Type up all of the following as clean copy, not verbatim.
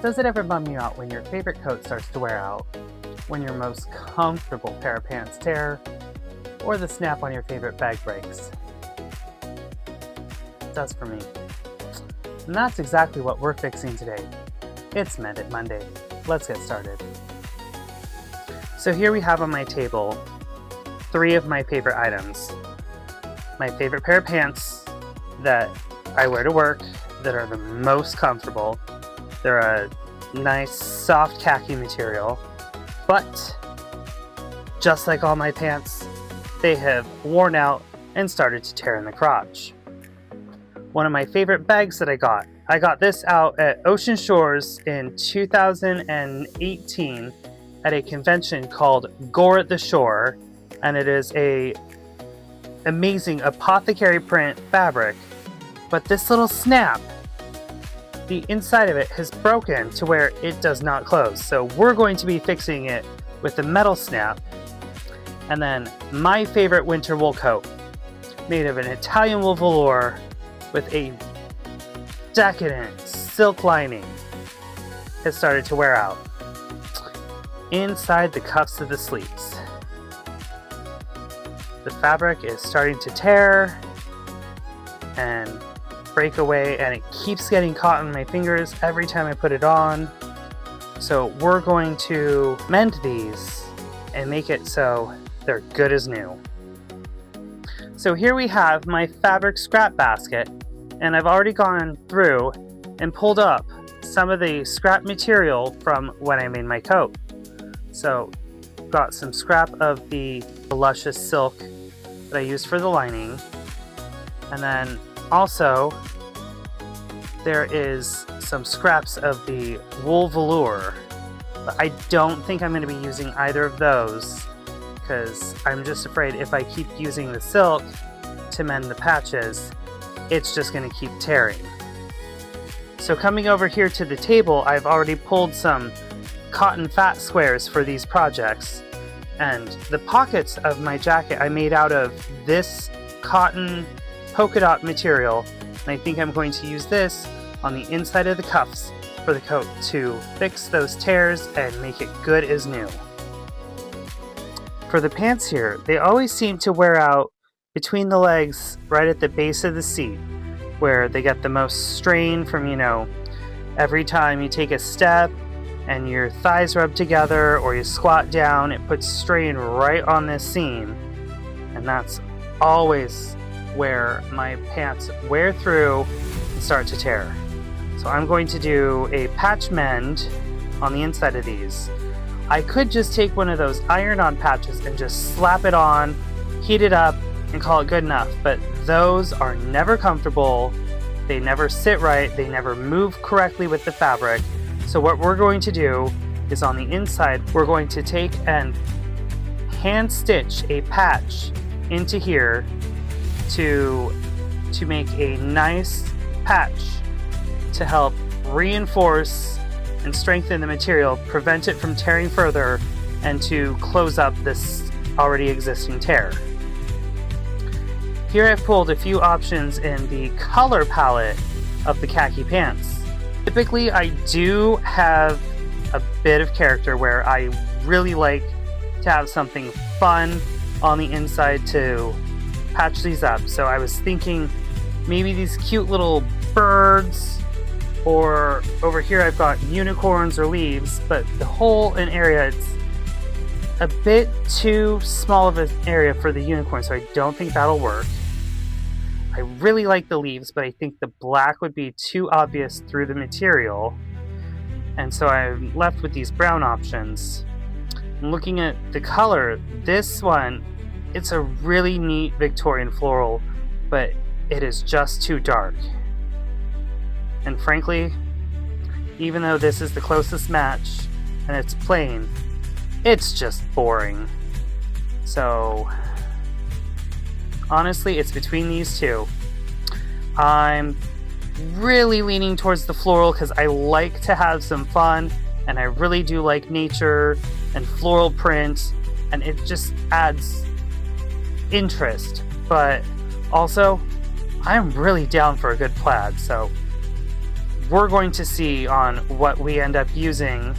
Does it ever bum you out when your favorite coat starts to wear out, when your most comfortable pair of pants tear, or the snap on your favorite bag breaks? It does for me. And that's exactly what we're fixing today. It's Mend It Monday. Let's get started. So here we have on my table 3 of my favorite items. My favorite pair of pants that I wear to work that are the most comfortable. They're a nice soft khaki material, but just like all my pants, they have worn out and started to tear in the crotch. One of my favorite bags that I got this out at Ocean Shores in 2018 at a convention called Gore at the Shore, and it is a amazing apothecary print fabric, but this little snap, the inside of it has broken to where it does not close. So we're going to be fixing it with the metal snap. And then my favorite winter wool coat, made of an Italian wool velour with a decadent silk lining, has started to wear out inside the cuffs of the sleeves. The fabric is starting to tear and break away, and it keeps getting caught in my fingers every time I put it on. So we're going to mend these and make it so they're good as new. So here we have my fabric scrap basket, and I've already gone through and pulled up some of the scrap material from when I made my coat. So got some scrap of the luscious silk that I used for the lining, and then also there is some scraps of the wool velour, but I don't think I'm going to be using either of those because I'm just afraid if I keep using the silk to mend the patches, it's just going to keep tearing. So coming over here to the table, I've already pulled some cotton fat squares for these projects, and the pockets of my jacket I made out of this cotton polka dot material, and I think I'm going to use this on the inside of the cuffs for the coat to fix those tears and make it good as new. For the pants here, they always seem to wear out between the legs right at the base of the seat, where they get the most strain from, every time you take a step and your thighs rub together or you squat down, it puts strain right on this seam, and that's always where my pants wear through and start to tear. So I'm going to do a patch mend on the inside of these. I could just take one of those iron-on patches and just slap it on, heat it up, and call it good enough, but those are never comfortable, they never sit right, they never move correctly with the fabric. So what we're going to do is on the inside, we're going to take and hand stitch a patch into here to make a nice patch to help reinforce and strengthen the material, prevent it from tearing further, and to close up this already existing tear. Here I've pulled a few options in the color palette of the khaki pants. Typically I do have a bit of character where I really like to have something fun on the inside to patch these up. So I was thinking maybe these cute little birds, or over here I've got unicorns or leaves, but the hole and area, it's a bit too small of an area for the unicorn, so I don't think that'll work. I really like the leaves, but I think the black would be too obvious through the material, and so I'm left with these brown options. Looking at the color, this one, it's a really neat Victorian floral, but it is just too dark. And frankly, even though this is the closest match and it's plain, it's just boring. So honestly, it's between these two. I'm really leaning towards the floral because I like to have some fun, and I really do like nature and floral print, and it just adds interest. But also, I'm really down for a good plaid, so we're going to see on what we end up using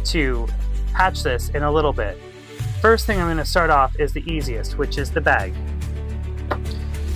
to patch this in a little bit. First thing I'm going to start off is the easiest, which is the bag.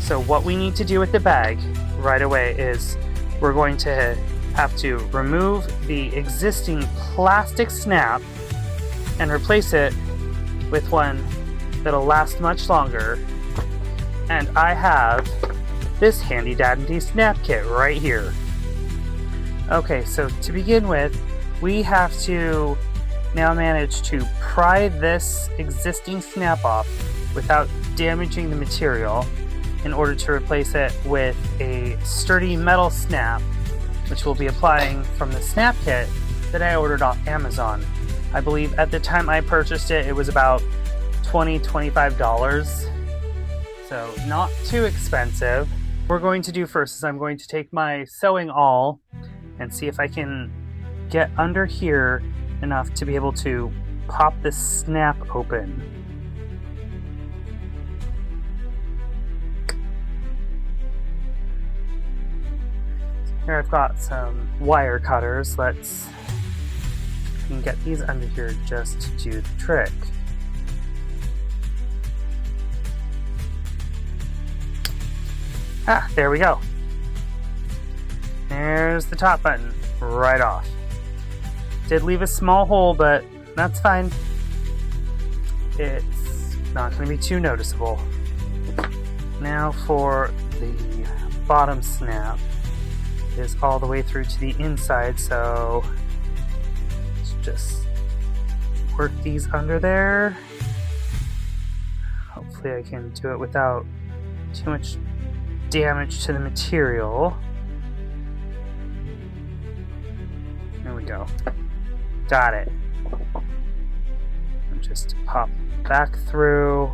So what we need to do with the bag right away is we're going to have to remove the existing plastic snap and replace it with one that'll last much longer. And I have this handy dandy snap kit right here. Okay, so to begin with, we have to now manage to pry this existing snap off without damaging the material in order to replace it with a sturdy metal snap, which we'll be applying from the snap kit that I ordered off Amazon. I believe at the time I purchased it, it was about $25, so not too expensive. What we're going to do first is I'm going to take my sewing awl and see if I can get under here enough to be able to pop this snap open. Here I've got some wire cutters. Let's get these under here just to do the trick. Ah, there we go. There's the top button right off. Did leave a small hole, but that's fine. It's not going to be too noticeable. Now for the bottom snap. It is all the way through to the inside, so let's just work these under there. Hopefully I can do it without too much damage to the material. There we go. Got it. And just pop back through.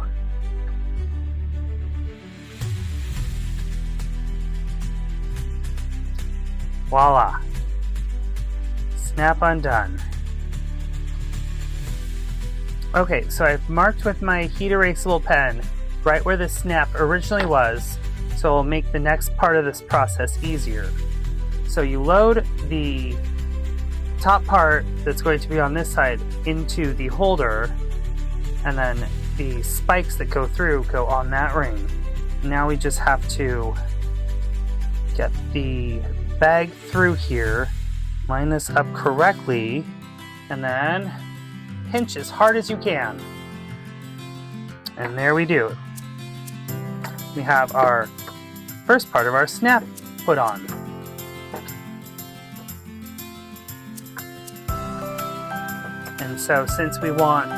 Voila. Snap undone. Okay, so I've marked with my heat erasable pen right where the snap originally was, so it'll make the next part of this process easier. So you load the top part that's going to be on this side into the holder, and then the spikes that go through go on that ring. Now we just have to get the bag through here, line this up correctly, and then pinch as hard as you can. And there we do. We have our first part of our snap put on. And so since we want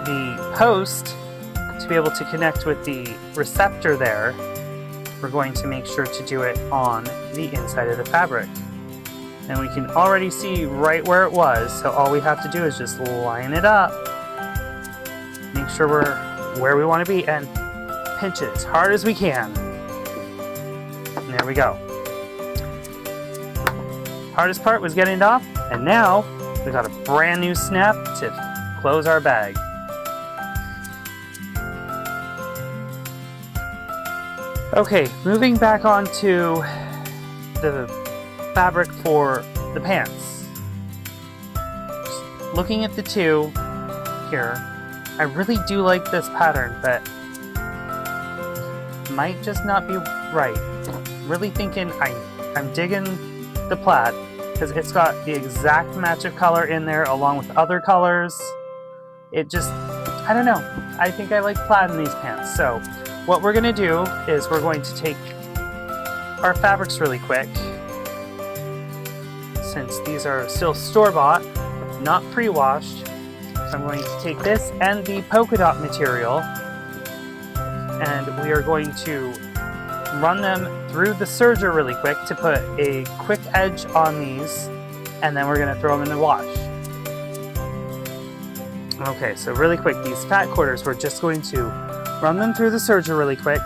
the post to be able to connect with the receptor there, we're going to make sure to do it on the inside of the fabric. And we can already see right where it was, so all we have to do is just line it up, make sure we're where we want to be, and pinch it as hard as we can. And there we go. Hardest part was getting it off, and now we've got a brand new snap to close our bag. Okay, moving back onto the fabric for the pants. Just looking at the two here, I really do like this pattern, but might just not be right. Really thinking I'm digging the plaid because it's got the exact match of color in there along with other colors. It just, I don't know. I think I like plaid in these pants. So what we're going to do is we're going to take our fabrics really quick, since these are still store-bought, not pre-washed. So I'm going to take this and the polka dot material, and we are going to run them through the serger really quick to put a quick edge on these, and then we're going to throw them in the wash. Okay, so really quick, these fat quarters, we're just going to run them through the serger really quick,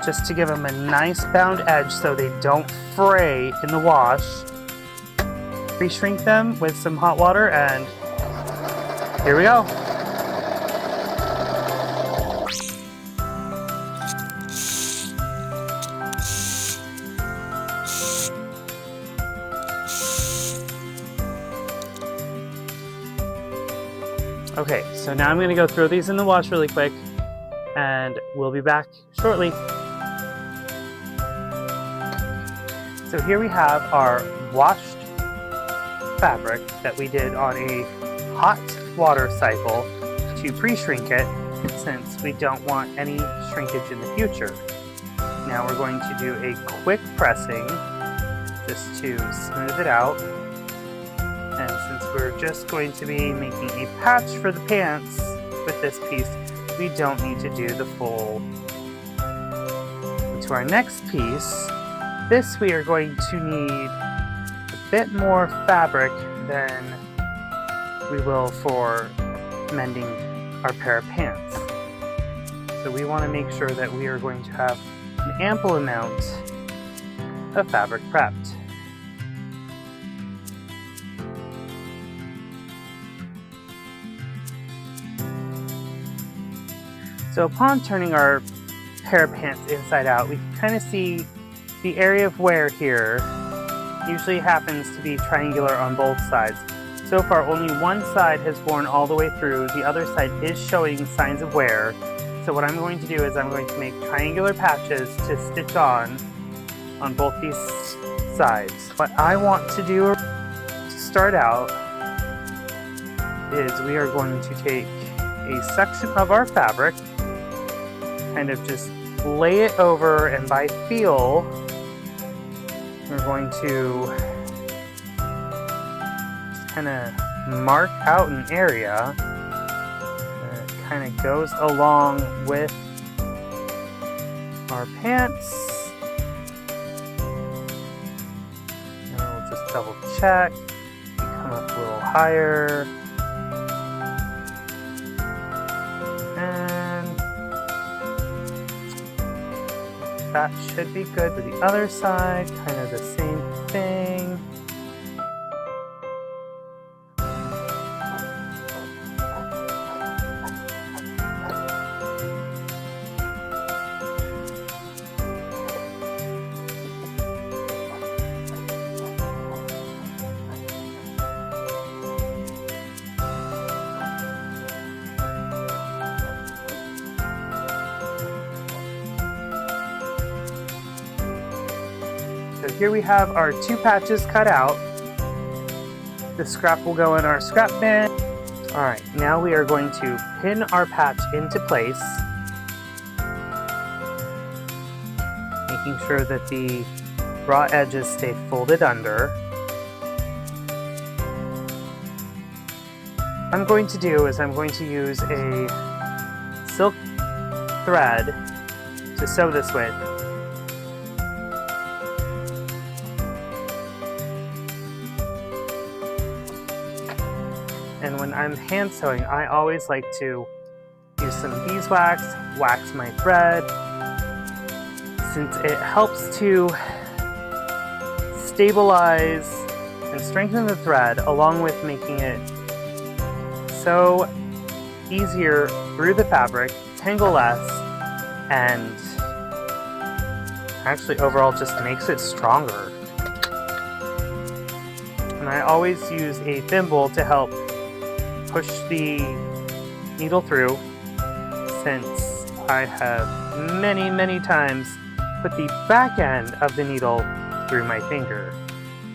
just to give them a nice bound edge so they don't fray in the wash. Pre-shrink them with some hot water, and here we go. Okay, so now I'm gonna go throw these in the wash really quick, and we'll be back shortly. So here we have our washed fabric that we did on a hot water cycle to pre-shrink it, since we don't want any shrinkage in the future. Now we're going to do a quick pressing just to smooth it out. And since we're just going to be making a patch for the pants with this piece, we don't need to do the full. To our next piece, this we are going to need a bit more fabric than we will for mending our pair of pants. So we want to make sure that we are going to have an ample amount of fabric prepped. So upon turning our pair of pants inside out, we can kind of see the area of wear here usually happens to be triangular on both sides. So far, only one side has worn all the way through. The other side is showing signs of wear. So what I'm going to do is I'm going to make triangular patches to stitch on both these sides. What I want to do to start out is we are going to take a section of our fabric, kind of just lay it over, and by feel, we're going to just kind of mark out an area that kind of goes along with our pants. And we'll just double check, come up a little higher. That should be good for the other side, kind of the same thing. So here we have our two patches cut out. The scrap will go in our scrap bin. Alright, now we are going to pin our patch into place, making sure that the raw edges stay folded under. What I'm going to do is I'm going to use a silk thread to sew this with. And when I'm hand sewing, I always like to use some beeswax, wax my thread, since it helps to stabilize and strengthen the thread, along with making it sew easier through the fabric, tangle less, and actually overall just makes it stronger. And I always use a thimble to help push the needle through, since I have many times put the back end of the needle through my finger.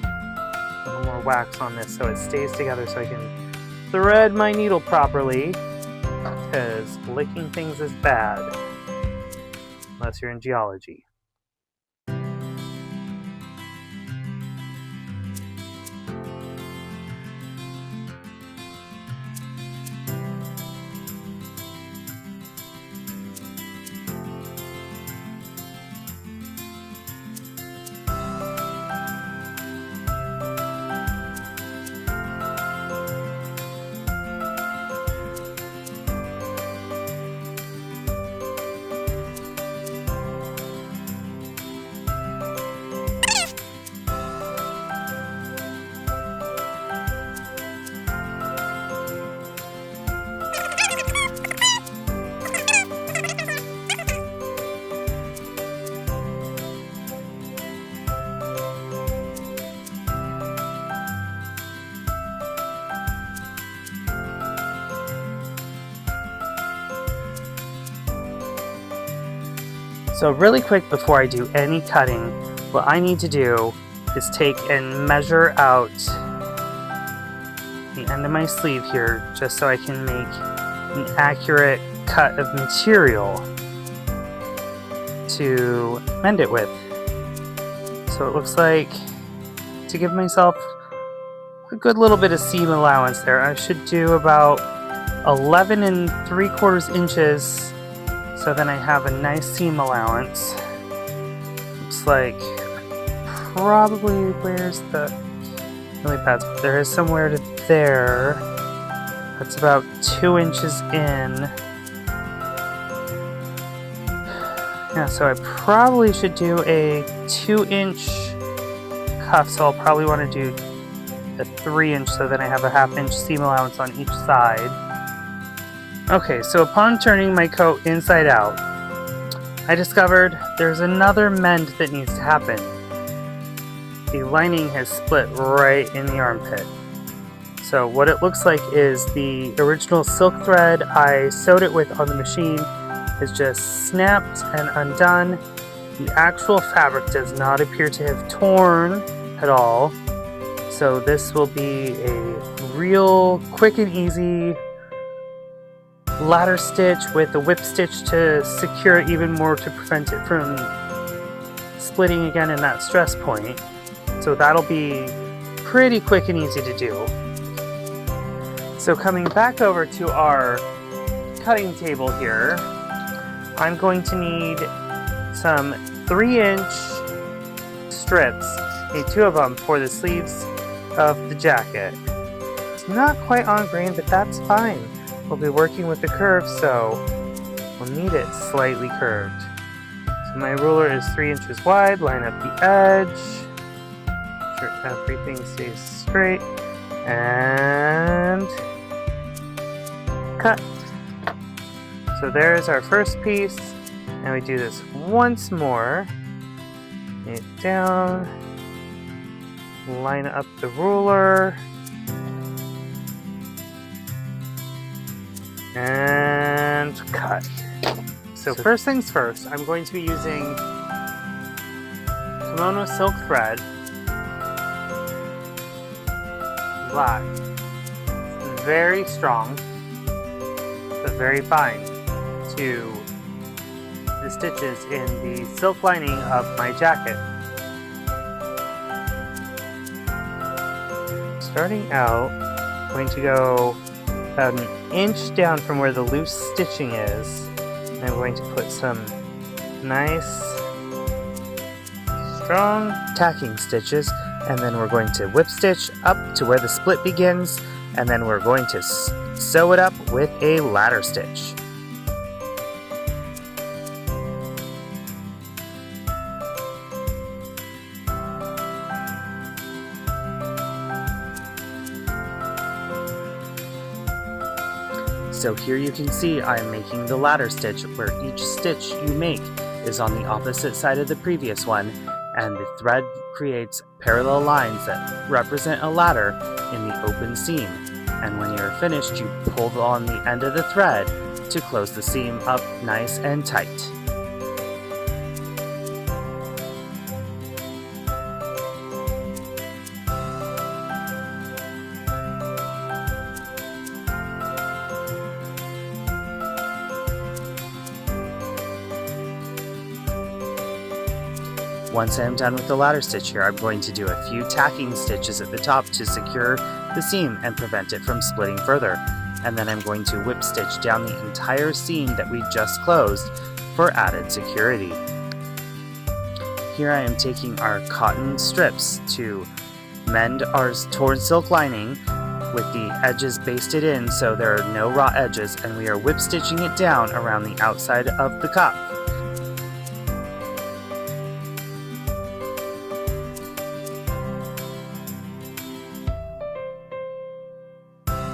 A little more wax on this so it stays together so I can thread my needle properly, because licking things is bad unless you're in geology. So really quick before I do any cutting, what I need to do is take and measure out the end of my sleeve here just so I can make an accurate cut of material to mend it with. So it looks like, to give myself a good little bit of seam allowance there, I should do about 11 3/4 inches, so then I have a nice seam allowance. Looks like probably, where's the really bad spot? There is somewhere to there. That's about 2 inches in. Yeah, so I probably should do a 2-inch cuff, so I'll probably want to do a 3-inch so that I have a 1/2-inch seam allowance on each side. Okay, so upon turning my coat inside out, I discovered there's another mend that needs to happen. The lining has split right in the armpit. So what it looks like is the original silk thread I sewed it with on the machine is just snapped and undone. The actual fabric does not appear to have torn at all. So this will be a real quick and easy ladder stitch with a whip stitch to secure it even more to prevent it from splitting again in that stress point. So that'll be pretty quick and easy to do. So coming back over to our cutting table here, I'm going to need some 3-inch strips, need 2 of them for the sleeves of the jacket. It's not quite on grain, but that's fine. We'll be working with the curve, so we'll need it slightly curved. So my ruler is 3 inches wide, line up the edge, make sure everything stays straight, and cut. So there's our first piece, and we do this once more. Lay it down, line up the ruler, and cut. So first things first, I'm going to be using kimono silk thread, black, very strong but very fine, to the stitches in the silk lining of my jacket. Starting out, I'm going to go about 1 inch down from where the loose stitching is, and I'm going to put some nice strong tacking stitches, and then we're going to whip stitch up to where the split begins, and then we're going to sew it up with a ladder stitch. So here you can see I'm making the ladder stitch, where each stitch you make is on the opposite side of the previous one, and the thread creates parallel lines that represent a ladder in the open seam. And when you're finished, you pull on the end of the thread to close the seam up nice and tight. Once I am done with the ladder stitch here, I'm going to do a few tacking stitches at the top to secure the seam and prevent it from splitting further. And then I'm going to whip stitch down the entire seam that we just closed for added security. Here I am taking our cotton strips to mend our torn silk lining with the edges basted in so there are no raw edges, and we are whip stitching it down around the outside of the cuff.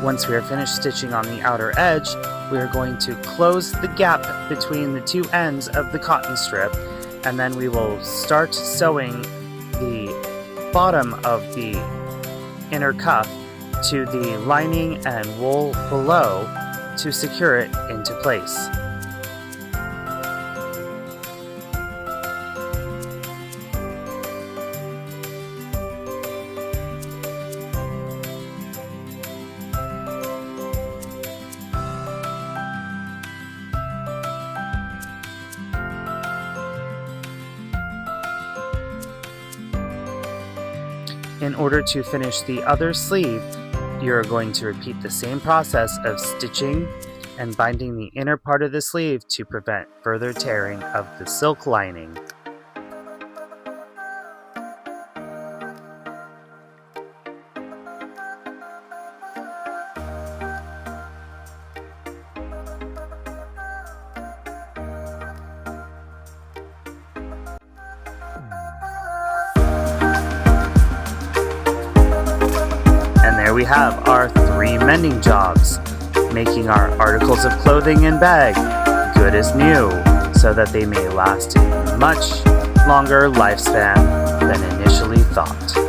Once we are finished stitching on the outer edge, we are going to close the gap between the two ends of the cotton strip, and then we will start sewing the bottom of the inner cuff to the lining and wool below to secure it into place. In order to finish the other sleeve, you're going to repeat the same process of stitching and binding the inner part of the sleeve to prevent further tearing of the silk lining. And there we have our 3 mending jobs, making our articles of clothing and bag good as new, so that they may last a much longer lifespan than initially thought.